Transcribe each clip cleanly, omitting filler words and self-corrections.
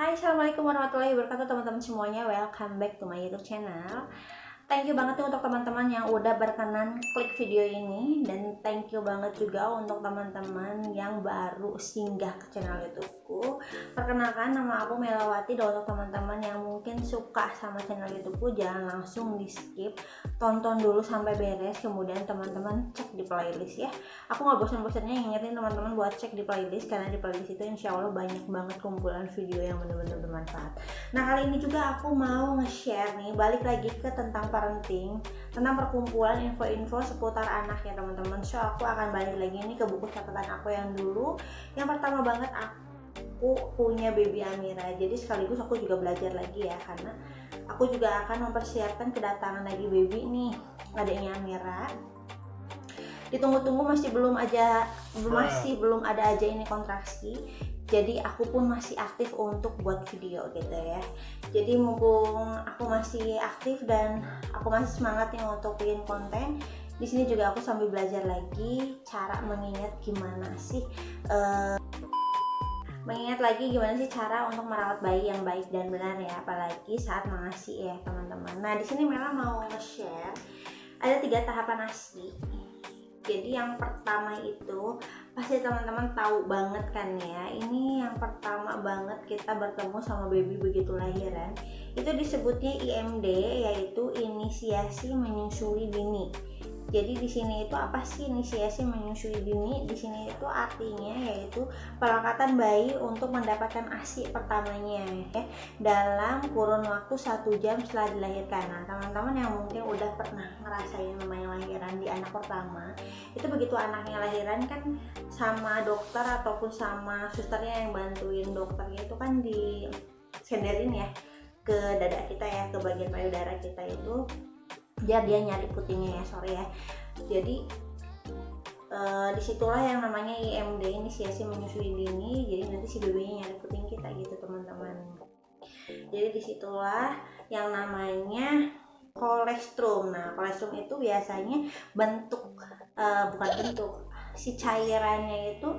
Hai, assalamualaikum warahmatullahi wabarakatuh teman-teman semuanya. Welcome back to my YouTube channel. Thank you banget nih untuk teman-teman yang udah berkenan klik video ini, dan thank you banget juga untuk teman-teman yang baru singgah ke channel YouTubeku. Perkenalkan, nama aku Melawati. Dan untuk teman-teman yang mungkin suka sama channel YouTubeku, jangan langsung di skip, tonton dulu sampai beres, kemudian teman-teman cek di playlist ya. Aku nggak bosan-bosannya ngingetin teman-teman buat cek di playlist, karena di playlist itu insya Allah banyak banget kumpulan video yang benar-benar bermanfaat. Nah, kali ini juga aku mau nge-share nih, balik lagi ke tentang parenting, tentang perkumpulan info-info seputar anak ya teman-teman. So aku akan balik lagi nih ke buku catatan aku yang dulu. Yang pertama banget, aku punya baby Amira, jadi sekaligus aku juga belajar lagi ya, karena aku juga akan mempersiapkan kedatangan lagi baby nih, adiknya Amira. Ditunggu-tunggu masih belum ada aja ini kontraksi, jadi aku pun masih aktif untuk buat video gitu ya. Jadi mumpung aku masih aktif dan aku masih semangat nih untuk bikin konten, di sini juga aku sambil belajar lagi cara mengingat gimana sih cara untuk merawat bayi yang baik dan benar ya, apalagi saat mengasihi ya teman-teman. Nah, di sini Mela mau nge-share ada 3 tahapan ASI. Jadi yang pertama itu pasti teman-teman tahu banget kan ya, ini yang pertama banget kita bertemu sama baby begitu lahiran, itu disebutnya IMD, yaitu inisiasi menyusui dini. Jadi di sini itu apa sih inisiasi menyusui dini? Di sini itu artinya yaitu pelekatan bayi untuk mendapatkan ASI pertamanya ya, dalam kurun waktu 1 jam setelah dilahirkan. Nah, teman-teman yang mungkin udah pernah ngerasain namanya lahiran di anak pertama, itu begitu anaknya lahiran kan sama dokter ataupun sama susternya yang bantuin dokternya itu kan disenderin ya ke dada kita ya, ke bagian payudara kita itu, biar dia nyari putingnya ya, sorry ya. Jadi disitulah yang namanya IMD, inisiasi menyusui dini. Jadi nanti si bebenya nyari puting kita gitu teman-teman. Jadi disitulah yang namanya kolestrum. Nah, kolestrum itu biasanya si cairannya itu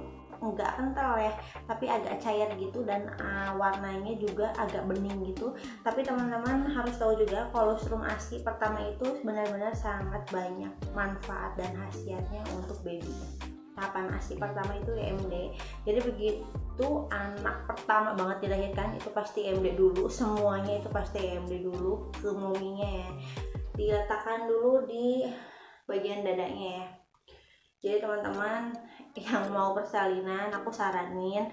enggak kental ya, tapi agak cair gitu, dan warnanya juga agak bening gitu. Tapi teman-teman harus tahu juga kolostrum ASI pertama itu benar-benar sangat banyak manfaat dan khasiatnya untuk baby. Tahapan ASI pertama itu IMD. Jadi begitu anak pertama banget dilahirkan itu pasti IMD dulu, semuanya itu pasti IMD dulu ke muminya ya. Diletakkan dulu di bagian dadanya ya. Jadi teman-teman yang mau persalinan, aku saranin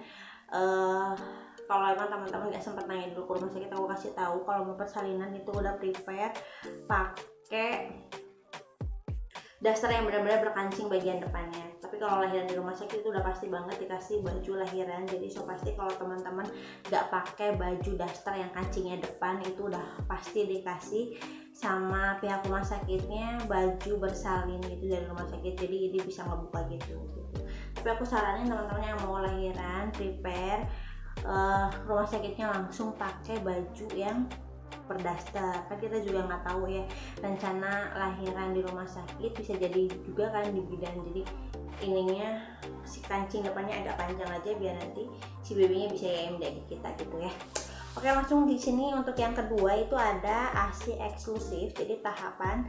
kalau emang teman-teman nggak sempat nanya dulu ke rumah sakit, aku kasih tahu kalau mau persalinan itu udah prepare pakai daster yang benar-benar berkancing bagian depannya. Tapi kalau lahiran di rumah sakit itu udah pasti banget dikasih baju lahiran. Jadi so pasti kalau teman-teman nggak pakai baju daster yang kancingnya depan, itu udah pasti dikasih sama pihak rumah sakitnya baju bersalin gitu dari rumah sakit, jadi ini bisa ngebuka gitu. Tapi aku saranin teman-teman yang mau lahiran prepare rumah sakitnya langsung pakai baju yang berdaster. Kan kita juga nggak tahu ya, rencana lahiran di rumah sakit bisa jadi juga kan di bidan, jadi ininya si kancing depannya agak panjang aja biar nanti si babynya bisa IMD kita gitu ya. Oke, langsung di sini untuk yang kedua itu ada ASI eksklusif. Jadi tahapan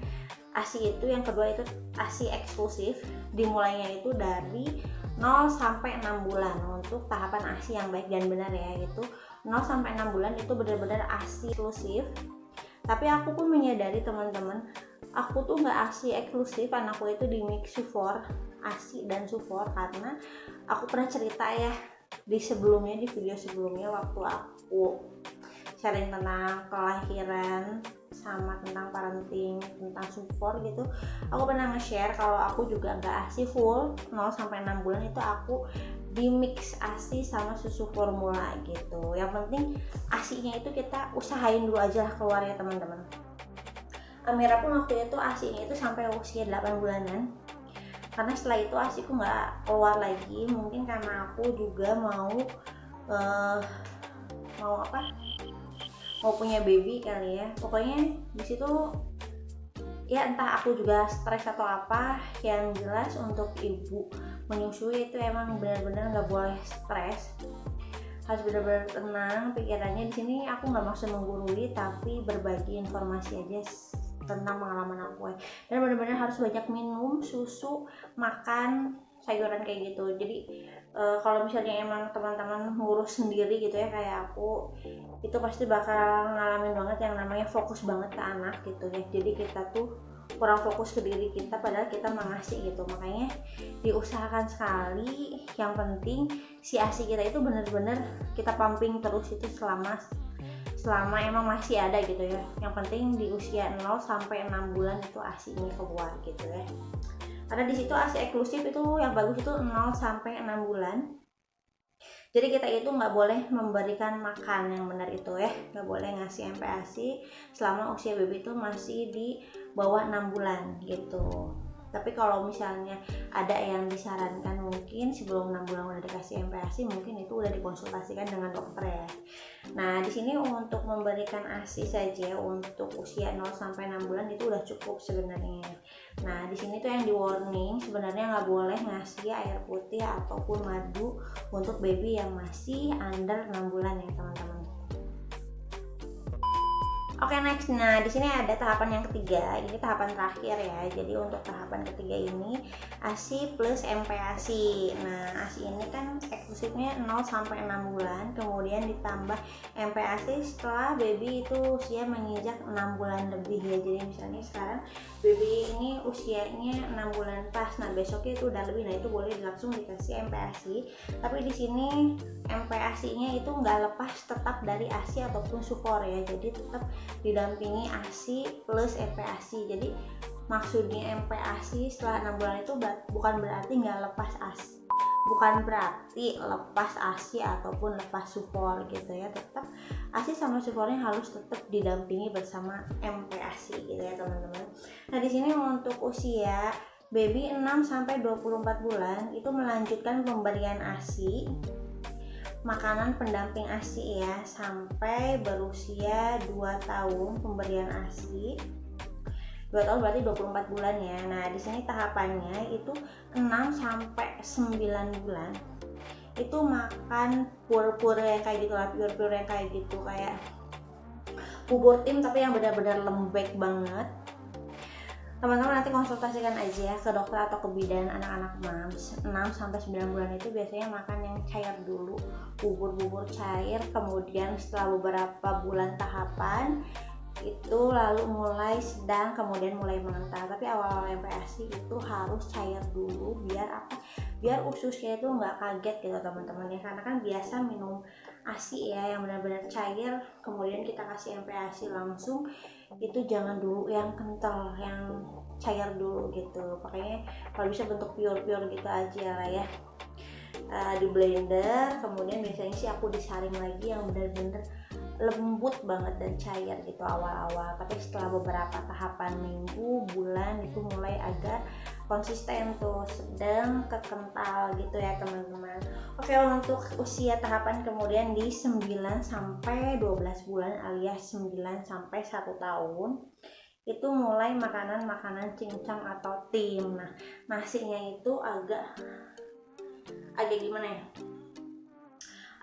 ASI itu yang kedua itu ASI eksklusif, dimulainya itu dari 0 sampai 6 bulan. Untuk tahapan ASI yang baik dan benar ya, itu 0 sampai 6 bulan itu benar-benar ASI eksklusif. Tapi aku pun menyadari teman-teman, aku tuh nggak ASI eksklusif anakku itu di mix sufor, ASI dan sufor, karena aku pernah cerita ya di video sebelumnya waktu aku sharing tentang kelahiran sama tentang parenting, tentang support gitu, aku pernah nge-share kalau aku juga nggak ASI full 0 sampai 6 bulan, itu aku di mix ASI sama susu formula gitu. Yang penting ASInya itu kita usahain dulu aja lah keluar ya teman-teman. Amira pun waktu itu ASInya itu sampai usia 8 bulanan, karena setelah itu ASIku nggak keluar lagi, mungkin karena aku juga mau punya baby kali ya. Pokoknya di situ ya entah aku juga stres atau apa, yang jelas untuk ibu menyusui itu emang benar-benar nggak boleh stres. harus benar-benar tenang pikirannya. Di sini aku nggak maksud menggurui, tapi berbagi informasi aja tentang pengalaman aku ya. Dan benar-benar harus banyak minum susu, makan sayuran kayak gitu. Jadi kalau misalnya emang teman-teman ngurus sendiri gitu ya kayak aku, itu pasti bakal ngalamin banget yang namanya fokus banget ke anak gitu ya. Jadi kita tuh kurang fokus ke diri kita padahal kita mengasih gitu. Makanya diusahakan sekali, yang penting si ASI kita itu benar-benar kita pumping terus itu selama emang masih ada gitu ya. Yang penting di usia 0 sampai 6 bulan itu ASI-nya keluar gitu ya. Karena di situ ASI eksklusif itu yang bagus itu 0 sampai 6 bulan. Jadi kita itu nggak boleh memberikan makan yang benar itu ya, nggak boleh ngasih MPASI selama usia baby itu masih di bawah 6 bulan gitu. Tapi kalau misalnya ada yang disarankan mungkin sebelum 6 bulan udah dikasih MPASI, mungkin itu udah dikonsultasikan dengan dokter ya. Nah, di sini untuk memberikan ASI saja untuk usia 0 sampai 6 bulan itu udah cukup sebenarnya. Nah, di sini tuh yang di warning sebenarnya nggak boleh ngasih air putih ataupun madu untuk baby yang masih under 6 bulan ya, teman-teman. Oke, next. Nah, di sini ada tahapan yang ketiga. Ini tahapan terakhir ya. Jadi untuk tahapan ketiga ini ASI plus MPASI. Nah, ASI ini kan eksklusifnya 0 sampai 6 bulan, kemudian ditambah MPASI setelah baby itu usia menginjak 6 bulan lebih ya. Jadi misalnya sekarang baby ini usianya 6 bulan pas. Nah, besoknya itu udah lebih. Nah, itu boleh langsung dikasih MPASI. Tapi di sini MPASI-nya itu nggak lepas tetap dari ASI ataupun sufor ya. Jadi tetap didampingi ASI plus MPASI. Jadi maksudnya MPASI setelah 6 bulan itu bukan berarti nggak lepas ASI, bukan berarti lepas ASI ataupun lepas sufor gitu ya. Tetap ASI sama sufornya harus tetap didampingi bersama MPASI gitu ya, teman-teman. Nah, di sini untuk usia baby 6 sampai 24 bulan itu melanjutkan pemberian ASI, makanan pendamping ASI ya, sampai berusia 2 tahun pemberian ASI. 2 tahun berarti 24 bulan ya. Nah, di sini tahapannya itu 6 sampai 9 bulan. Itu makan pur-pur yang kayak gitu lah, pur-pur yang kayak gitu, kayak bubur tim tapi yang benar-benar lembek banget. Teman-teman nanti konsultasikan aja ke dokter atau ke bidan anak-anak mams. 6 sampai 9 bulan itu biasanya makan yang cair dulu, bubur-bubur cair, kemudian setelah beberapa bulan tahapan itu lalu mulai sedang, kemudian mulai mengental. Tapi awal-awal MPASI itu harus cair dulu biar apa? Biar ususnya itu nggak kaget gitu teman-teman ya, karena kan biasa minum ASI ya yang benar-benar cair, kemudian kita kasih MPASI langsung, itu jangan dulu yang kental, yang cair dulu gitu. Makanya kalau bisa bentuk pure-pure gitu aja lah ya, di blender. Kemudian biasanya sih aku disaring lagi yang benar-benar lembut banget dan cair gitu awal-awal. Tapi setelah beberapa tahapan minggu, bulan itu mulai agak konsisten tuh, sedang ke kental gitu ya teman-teman. Oke, untuk usia tahapan kemudian di 9 sampai 12 bulan alias 9 sampai 1 tahun itu mulai makanan-makanan cincang atau tim. Nah, nasinya itu agak gimana ya,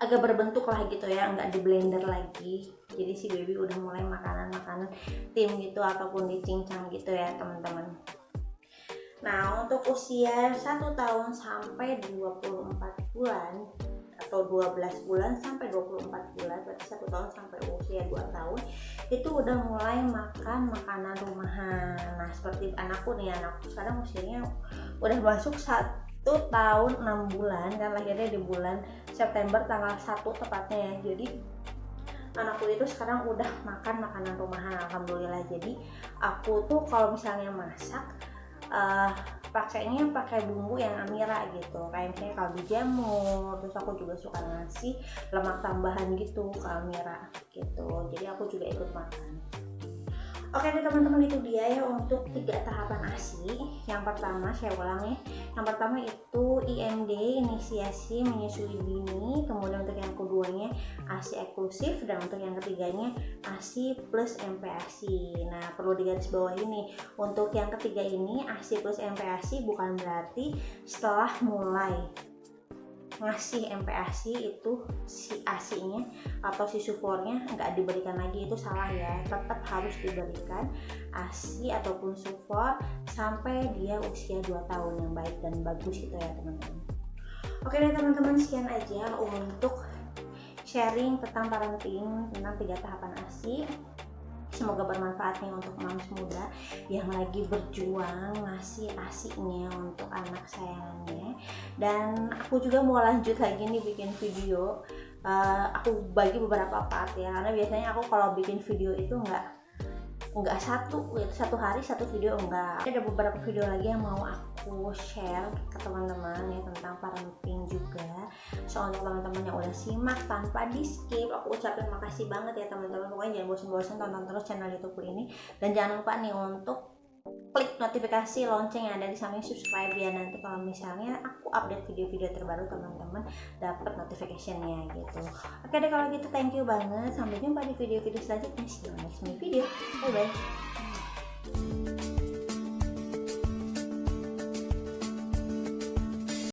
agak berbentuk lah gitu ya, nggak di blender lagi. Jadi si baby udah mulai makanan-makanan tim gitu ataupun dicincang gitu ya teman-teman. Nah, untuk usia 1 tahun sampai 24 bulan atau 12 bulan sampai 24 bulan, berarti 1 tahun sampai usia 2 tahun itu udah mulai makan makanan rumahan. Nah, seperti anakku nih, anakku sekarang usianya udah masuk 1 tahun 6 bulan kan, lahirnya di bulan September tanggal 1 tepatnya ya. Jadi anakku itu sekarang udah makan makanan rumahan, alhamdulillah. Jadi aku tuh kalau misalnya masak pakainya pakai bumbu yang Amira gitu, kayak misalnya kaldu jamur. Terus aku juga suka ngasih lemak tambahan gitu ke Amira gitu, jadi aku juga ikut makan. Oke nih teman-teman, itu dia ya untuk 3 tahapan ASI. Yang pertama, saya ulangi, yang pertama itu IMD, inisiasi menyusui dini. Kemudian untuk yang keduanya ASI eksklusif, dan untuk yang ketiganya ASI plus MPASI. Nah, perlu digarisbawahi nih, untuk yang ketiga ini ASI plus MPASI bukan berarti setelah mulai ngasih MPASI itu si ASI-nya atau si sufornya nggak diberikan lagi, itu salah ya. Tetap harus diberikan ASI ataupun sufor sampai dia usia 2 tahun yang baik dan bagus itu ya teman-teman. Oke deh teman-teman, sekian aja untuk sharing tentang parenting, tentang 3 tahapan ASI. Semoga bermanfaat nih untuk moms muda yang lagi berjuang ngasih ASI-nya untuk anak sayangannya. Dan aku juga mau lanjut lagi nih bikin video. Aku bagi beberapa part ya, karena biasanya aku kalau bikin video itu nggak satu hari satu video, enggak. Ada beberapa video lagi yang mau aku share ke teman-teman ya tentang parenting juga. So untuk teman-teman yang udah simak tanpa di skip, aku ucapin makasih banget ya teman-teman. Pokoknya jangan bosan-bosan tonton terus channel YouTubeku ini, dan jangan lupa nih untuk klik notifikasi lonceng yang ada di samping subscribe ya, nanti kalau misalnya aku update video-video terbaru teman-teman dapat notificationnya gitu. Oke deh kalau gitu, thank you banget, sampai jumpa di video-video selanjutnya. See you next video, bye bye.